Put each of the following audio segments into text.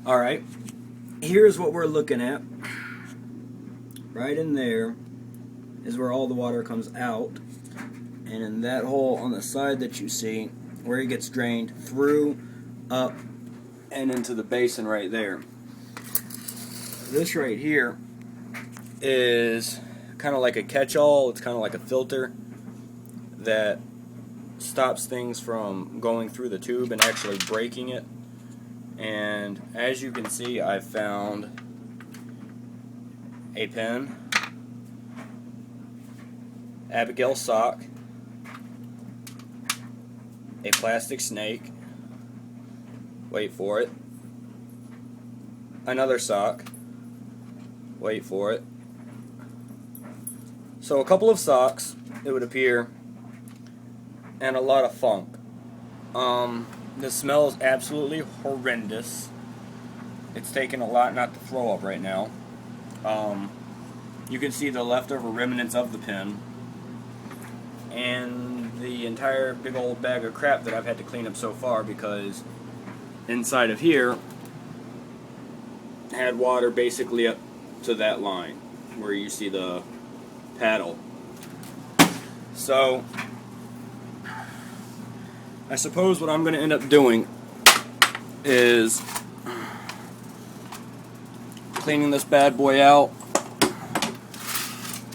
Alright, here's what we're looking at. Right in there is where all the water comes out. And in that hole on the side that you see, where it gets drained through, up, and into the basin right there. This right here is kind of like a catch-all. It's kind of like a filter that stops things from going through the tube and actually breaking it. And as you can see, I found a pin, Abigail's sock, a plastic snake, wait for it, another sock, wait for it. So a couple of socks, it would appear, and a lot of funk. The smell is absolutely horrendous. It's taken a lot not to throw up right now. You can see the leftover remnants of the pin and the entire big old bag of crap that I've had to clean up so far, because inside of here had water basically up to that line where you see the paddle. So I suppose what I'm going to end up doing is cleaning this bad boy out,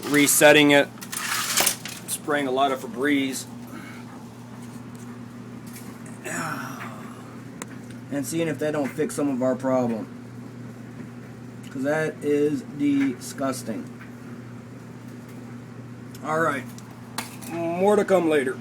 resetting it, spraying a lot of Febreze, and seeing if that don't fix some of our problem, because that is disgusting. Alright, more to come later.